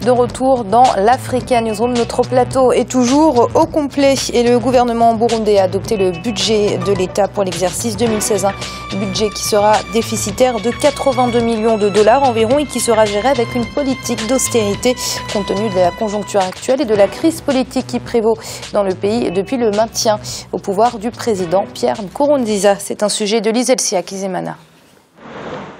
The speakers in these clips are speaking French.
De retour dans l'Africa Newsroom, notre plateau est toujours au complet et le gouvernement burundais a adopté le budget de l'État pour l'exercice 2016. Un budget qui sera déficitaire de 82 millions de dollars environ et qui sera géré avec une politique d'austérité compte tenu de la conjoncture actuelle et de la crise politique qui prévaut dans le pays depuis le maintien au pouvoir du président Pierre Nkurunziza. C'est un sujet de Liselsia Kizemana.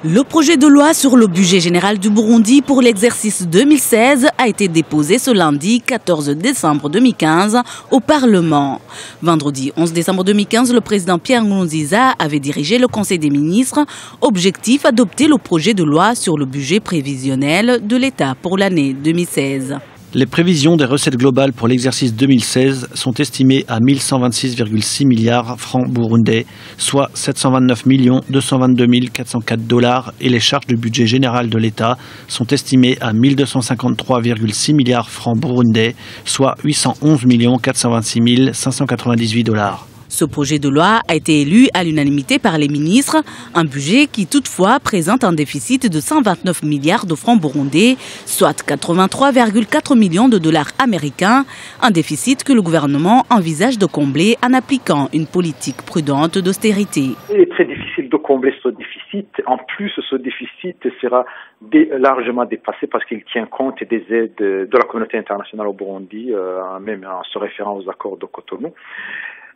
Le projet de loi sur le budget général du Burundi pour l'exercice 2016 a été déposé ce lundi 14 décembre 2015 au Parlement. Vendredi 11 décembre 2015, le président Pierre Nkurunziza avait dirigé le Conseil des ministres. Objectif, adopter le projet de loi sur le budget prévisionnel de l'État pour l'année 2016. Les prévisions des recettes globales pour l'exercice 2016 sont estimées à 1126,6 milliards francs burundais, soit 729 222 404 dollars, et les charges du budget général de l'État sont estimées à 1253,6 milliards francs burundais, soit 811 426 598 dollars. Ce projet de loi a été élu à l'unanimité par les ministres, un budget qui toutefois présente un déficit de 129 milliards de francs burundais, soit 83,4 millions de dollars américains, un déficit que le gouvernement envisage de combler en appliquant une politique prudente d'austérité. Il est très difficile de combler ce déficit. En plus, ce déficit sera largement dépassé parce qu'il tient compte des aides de la communauté internationale au Burundi, même en se référant aux accords de Cotonou.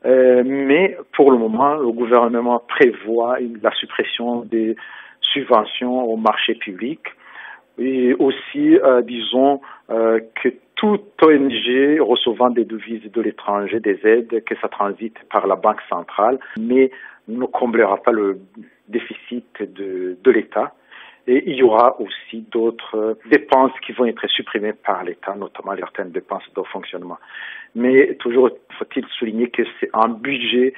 Mais pour le moment, le gouvernement prévoit la suppression des subventions au marché public et aussi, disons, que toute ONG recevant des devises de l'étranger, des aides, que ça transite par la Banque centrale, mais ne comblera pas le déficit de l'État. Et il y aura aussi d'autres dépenses qui vont être supprimées par l'État, notamment certaines dépenses de fonctionnement. Mais toujours faut-il souligner que c'est un budget,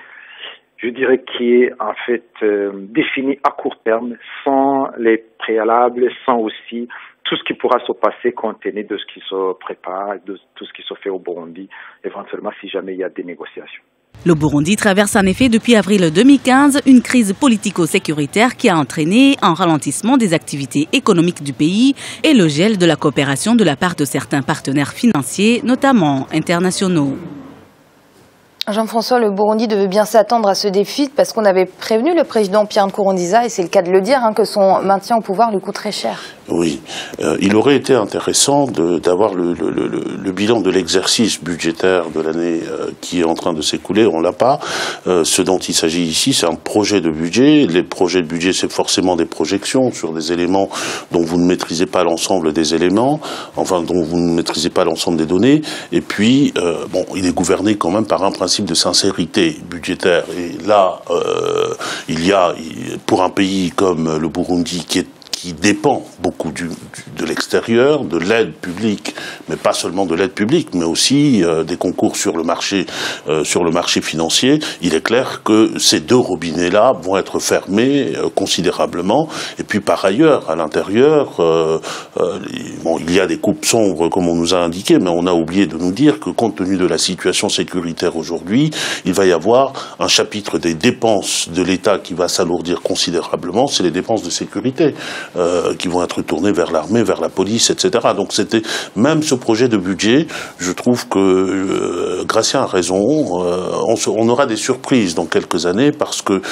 je dirais, qui est en fait défini à court terme, sans les préalables, sans aussi tout ce qui pourra se passer compte tenu de ce qui se prépare, de tout ce qui se fait au Burundi, éventuellement si jamais il y a des négociations. Le Burundi traverse en effet depuis avril 2015 une crise politico-sécuritaire qui a entraîné un ralentissement des activités économiques du pays et le gel de la coopération de la part de certains partenaires financiers, notamment internationaux. Jean-François, le Burundi devait bien s'attendre à ce défi parce qu'on avait prévenu le président Pierre Nkurunziza, et c'est le cas de le dire, que son maintien au pouvoir lui coûte très cher. Oui, il aurait été intéressant d'avoir le bilan de l'exercice budgétaire de l'année qui est en train de s'écouler. On l'a pas. Ce dont il s'agit ici, c'est un projet de budget. Les projets de budget, c'est forcément des projections sur des éléments dont vous ne maîtrisez pas l'ensemble des éléments, enfin dont vous ne maîtrisez pas l'ensemble des données. Et puis, bon, il est gouverné quand même par un principe de sincérité budgétaire. Et là, il y a, pour un pays comme le Burundi qui dépend beaucoup de l'extérieur, de l'aide publique, mais pas seulement de l'aide publique, mais aussi des concours sur le marché financier. Il est clair que ces deux robinets-là vont être fermés considérablement. Et puis par ailleurs, à l'intérieur, bon, il y a des coupes sombres comme on nous a indiqué, mais on a oublié de nous dire que compte tenu de la situation sécuritaire aujourd'hui, il va y avoir un chapitre des dépenses de l'État qui va s'alourdir considérablement, c'est les dépenses de sécurité. Qui vont être tournés vers l'armée, vers la police, etc. Donc c'était même ce projet de budget, je trouve que Gratien a raison, on aura des surprises dans quelques années parce que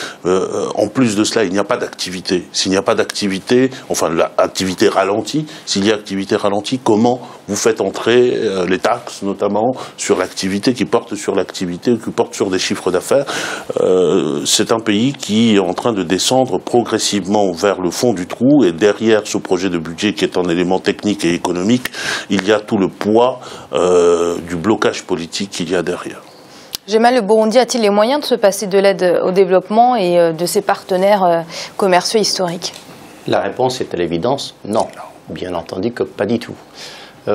en plus de cela, il n'y a pas d'activité. S'il n'y a pas d'activité, enfin l'activité ralentie, s'il y a activité ralentie, comment vous faites entrer les taxes, notamment sur l'activité, qui porte sur l'activité, qui porte sur des chiffres d'affaires. C'est un pays qui est en train de descendre progressivement vers le fond du trou. Et derrière ce projet de budget qui est un élément technique et économique, il y a tout le poids du blocage politique qu'il y a derrière. Gemal, le Burundi a-t-il les moyens de se passer de l'aide au développement et de ses partenaires commerciaux historiques? La réponse est à l'évidence non. Bien entendu que pas du tout.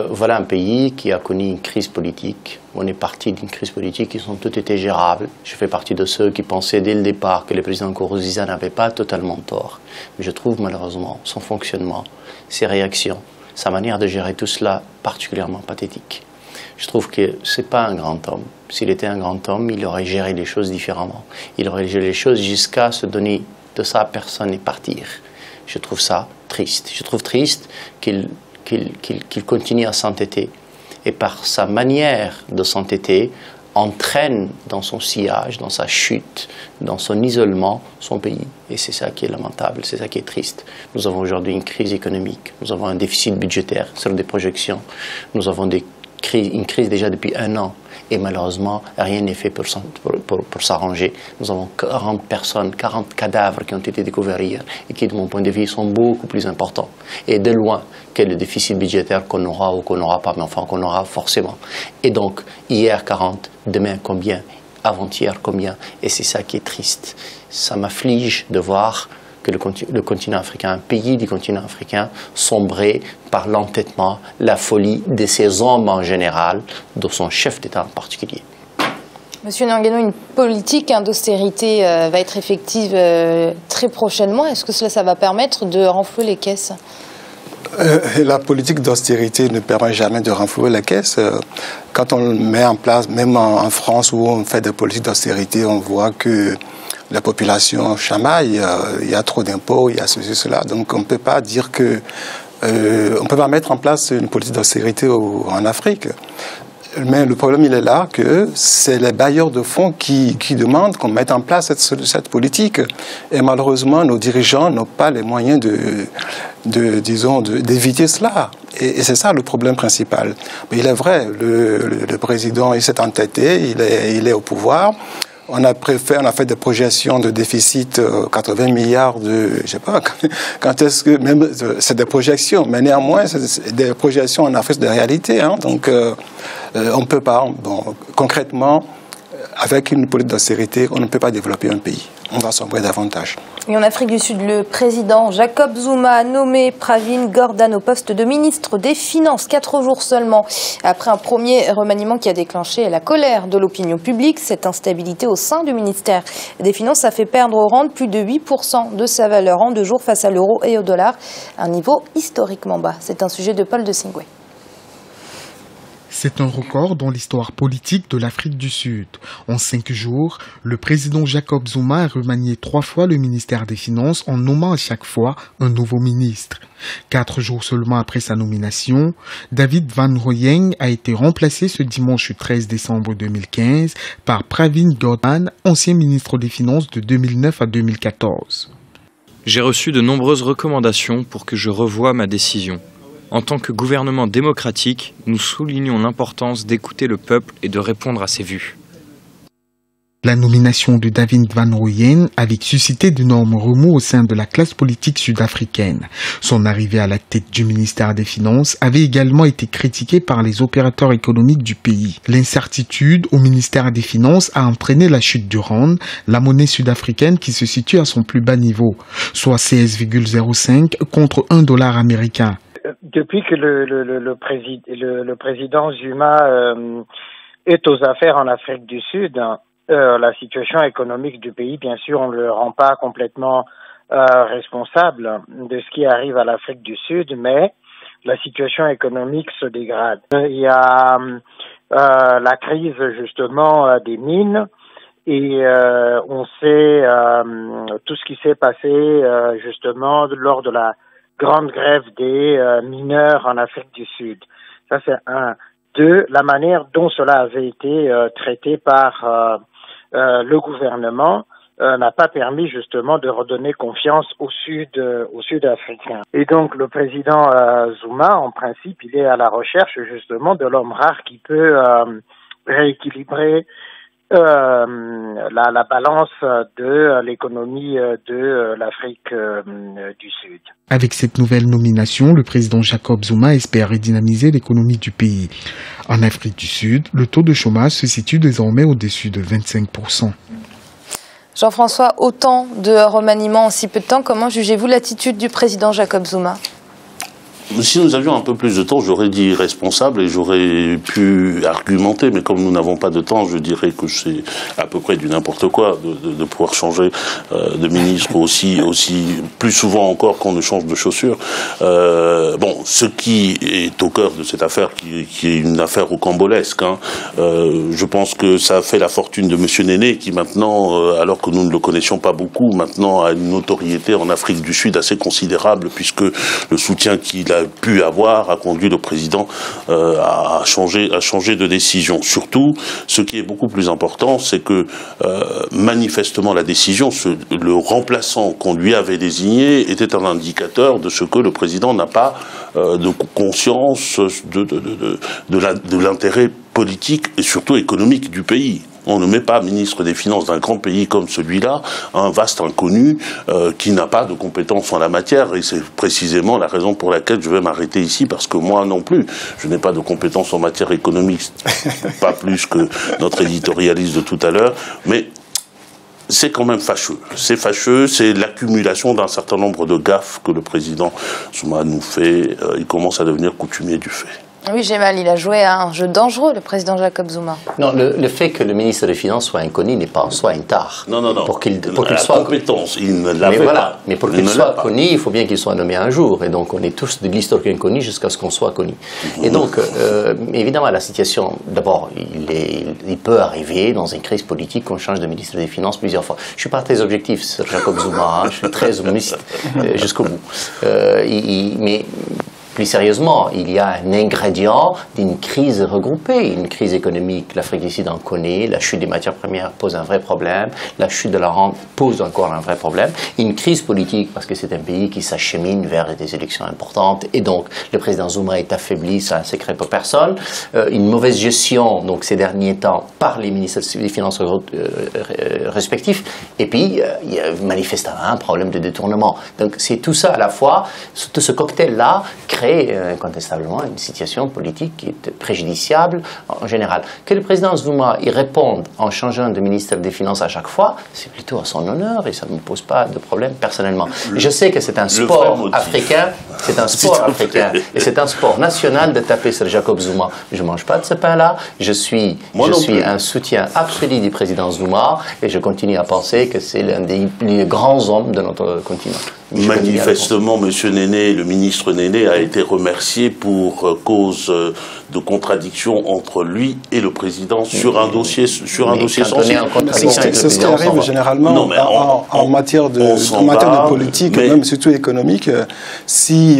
Voilà un pays qui a connu une crise politique. On est parti d'une crise politique qui ont toutes été gérables. Je fais partie de ceux qui pensaient dès le départ que le président Nkurunziza n'avait pas totalement tort. Mais je trouve malheureusement son fonctionnement, ses réactions, sa manière de gérer tout cela particulièrement pathétique. Je trouve que ce n'est pas un grand homme. S'il était un grand homme, il aurait géré les choses différemment. Il aurait géré les choses jusqu'à se donner de sa personne et partir. Je trouve ça triste. Je trouve triste qu'il qu'il continue à s'entêter. Et par sa manière de s'entêter, entraîne dans son sillage, dans sa chute, dans son isolement, son pays. Et c'est ça qui est lamentable, c'est ça qui est triste. Nous avons aujourd'hui une crise économique, nous avons un déficit budgétaire sur des projections, nous avons une crise déjà depuis 1 an. Et malheureusement, rien n'est fait pour s'arranger. Nous avons 40 personnes, 40 cadavres qui ont été découverts hier et qui, de mon point de vue, sont beaucoup plus importants. Et de loin que le déficit budgétaire qu'on aura ou qu'on n'aura pas, mais enfin qu'on aura forcément. Et donc, hier 40, demain combien, avant-hier combien. Et c'est ça qui est triste. Ça m'afflige de voir que le continent africain, un pays du continent africain, sombrer par l'entêtement, la folie de ses hommes en général, de son chef d'État en particulier. Monsieur Nangano, une politique d'austérité va être effective très prochainement. Est-ce que ça va permettre de renflouer les caisses ? La politique d'austérité ne permet jamais de renflouer les caisses. Quand on met en place, même en France où on fait des politiques d'austérité, on voit que la population chamaille, il y a trop d'impôts, il y a ceci, cela. Donc on ne peut pas dire que... on ne peut pas mettre en place une politique d'austérité en Afrique. Mais le problème, il est là que c'est les bailleurs de fonds qui demandent qu'on mette en place cette politique. Et malheureusement, nos dirigeants n'ont pas les moyens d'éviter cela. Et c'est ça le problème principal. Mais il est vrai, le président, il s'est entêté, il est au pouvoir. On a fait des projections de déficit 80 milliards je sais pas, quand est-ce que, même, c'est des projections, mais néanmoins, c'est des projections en Afrique de réalité, hein, donc on ne peut pas, concrètement, avec une politique d'austérité, on ne peut pas développer un pays. On va sombrer davantage. Et en Afrique du Sud, le président Jacob Zuma a nommé Pravin Gordhan au poste de ministre des Finances, 4 jours seulement après un premier remaniement qui a déclenché la colère de l'opinion publique. Cette instabilité au sein du ministère des Finances a fait perdre au rand plus de 8% de sa valeur en 2 jours face à l'euro et au dollar, un niveau historiquement bas. C'est un sujet de Paul de Singwe. C'est un record dans l'histoire politique de l'Afrique du Sud. En 5 jours, le président Jacob Zuma a remanié 3 fois le ministère des Finances en nommant à chaque fois un nouveau ministre. 4 jours seulement après sa nomination, David Van Rooyen a été remplacé ce dimanche 13 décembre 2015 par Pravin Gordhan, ancien ministre des Finances de 2009 à 2014. J'ai reçu de nombreuses recommandations pour que je revoie ma décision. En tant que gouvernement démocratique, nous soulignons l'importance d'écouter le peuple et de répondre à ses vues. La nomination de David Van Rooyen avait suscité d'énormes remous au sein de la classe politique sud-africaine. Son arrivée à la tête du ministère des Finances avait également été critiquée par les opérateurs économiques du pays. L'incertitude au ministère des Finances a entraîné la chute du rand, la monnaie sud-africaine qui se situe à son plus bas niveau, soit 16,05 contre $1 américain. Depuis que le président Zuma est aux affaires en Afrique du Sud, la situation économique du pays, bien sûr, on ne le rend pas complètement responsable de ce qui arrive à l'Afrique du Sud, mais la situation économique se dégrade. Il y a la crise, justement, des mines, et on sait tout ce qui s'est passé, justement, lors de la grande grève des mineurs en Afrique du Sud. Ça, c'est un. 2, la manière dont cela avait été traité par le gouvernement n'a pas permis justement de redonner confiance au Sud-Africain. Et donc le président Zuma, en principe, il est à la recherche justement de l'homme rare qui peut rééquilibrer la balance de l'économie de l'Afrique du Sud. Avec cette nouvelle nomination, le président Jacob Zuma espère redynamiser l'économie du pays. En Afrique du Sud, le taux de chômage se situe désormais au-dessus de 25%. Jean-François, autant de remaniements en si peu de temps, comment jugez-vous l'attitude du président Jacob Zuma ? Si nous avions un peu plus de temps, j'aurais dit responsable et j'aurais pu argumenter, mais comme nous n'avons pas de temps, je dirais que c'est à peu près du n'importe quoi de pouvoir changer de ministre aussi plus souvent encore qu'on ne change de chaussures. Ce qui est au cœur de cette affaire, qui est une affaire rocambolesque, je pense que ça a fait la fortune de Monsieur Néné, qui maintenant, alors que nous ne le connaissions pas beaucoup, maintenant a une notoriété en Afrique du Sud assez considérable, puisque le soutien qu'il a pu avoir a conduit le président à changer de décision. Surtout, ce qui est beaucoup plus important, c'est que manifestement la décision, le remplaçant qu'on lui avait désigné était un indicateur de ce que le président n'a pas de conscience de l'intérêt politique et surtout économique du pays. On ne met pas ministre des Finances d'un grand pays comme celui-là, un vaste inconnu qui n'a pas de compétences en la matière. Et c'est précisément la raison pour laquelle je vais m'arrêter ici, parce que moi non plus, je n'ai pas de compétences en matière économique, pas plus que notre éditorialiste de tout à l'heure, mais c'est quand même fâcheux. C'est fâcheux, c'est l'accumulation d'un certain nombre de gaffes que le président Zuma nous fait. Il commence à devenir coutumier du fait. Oui, Gemal, il a joué à un jeu dangereux, le président Jacob Zuma. Non, le fait que le ministre des Finances soit inconnu n'est pas en soi une tare. Non. Pour qu'il soit compétence, il ne l'avait pas. Mais pour qu'il soit connu, il faut bien qu'il soit nommé un jour. Et donc, on est tous de l'histoire inconnue jusqu'à ce qu'on soit connu. Et donc, évidemment, la situation, d'abord, il peut arriver dans une crise politique qu'on change de ministre des Finances plusieurs fois. Je ne suis pas très objectif sur Jacob Zuma, je suis très optimiste jusqu'au bout. Mais plus sérieusement, il y a un ingrédient d'une crise regroupée, une crise économique. L'Afrique du Sud en connaît, la chute des matières premières pose un vrai problème, la chute de la rente pose encore un vrai problème, une crise politique parce que c'est un pays qui s'achemine vers des élections importantes et donc le président Zuma est affaibli, c'est un secret pour personne, une mauvaise gestion donc ces derniers temps par les ministres des Finances respectifs et puis il y a manifestement un problème de détournement. Donc c'est tout ça à la fois, tout ce cocktail-là crée incontestablement une situation politique qui est préjudiciable en général. Que le président Zuma y réponde en changeant de ministère des Finances à chaque fois, c'est plutôt à son honneur et ça ne me pose pas de problème personnellement. Je sais que c'est un sport africain, et c'est un sport national de taper sur Jacob Zuma. Je ne mange pas de ce pain-là, je suis un soutien absolu du président Zuma et je continue à penser que c'est l'un des plus grands hommes de notre continent. Manifestement, M. Néné, le ministre Néné, a été remercié pour cause de contradiction entre lui et le président sur un dossier sensible. C'est ce qui arrive généralement en matière de politique, même surtout économique. Si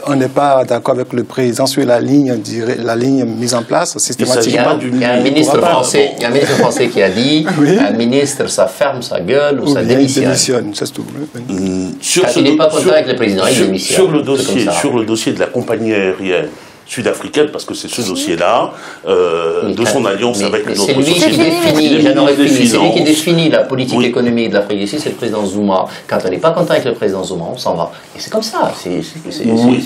on n'est pas d'accord avec le président sur la ligne mise en place systématiquement. Il y a un ministre français qui a dit un ministre, ça ferme sa gueule ou ça démissionne. C'est tout. Il n'est pas content avec le président, il démissionne. Sur le dossier de la compagnie aérienne sud-africaine, parce que c'est ce dossier-là, de son alliance avec notre société. C'est lui qui définit la politique économique de l'Afrique du Sud, c'est le président Zuma. Quand on n'est pas content avec le président Zuma, on s'en va. Et c'est comme ça. C'est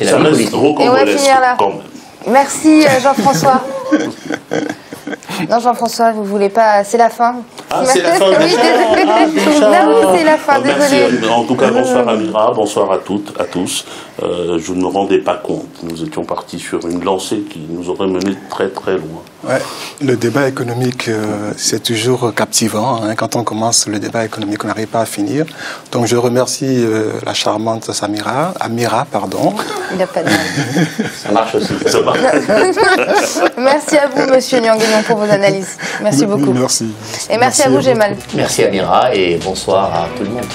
la politique. Et on va finir là. Merci Jean-François. Non, Jean-François, vous voulez pas... C'est la fin. C'est la fin. Oui, c'est la fin, désolé. En tout cas, bonsoir Amira, bonsoir à toutes, à tous. Je ne me rendais pas compte. Nous étions partis sur une lancée qui nous aurait mené très très loin. Ouais, le débat économique, c'est toujours captivant. Quand on commence le débat économique, on n'arrive pas à finir. Donc je remercie la charmante Amira, pardon. Il n'y a pas de mal. Ça marche aussi. Ça marche. Merci à vous, Monsieur Nyangénon, pour vos analyses. Merci beaucoup. Merci. Et merci à vous, Gemal. Merci Amira et bonsoir à tout le monde.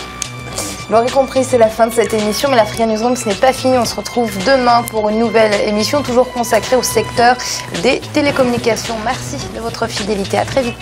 Vous l'aurez compris, c'est la fin de cette émission, mais l'Africa Newsroom, ce n'est pas fini. On se retrouve demain pour une nouvelle émission, toujours consacrée au secteur des télécommunications. Merci de votre fidélité. À très vite.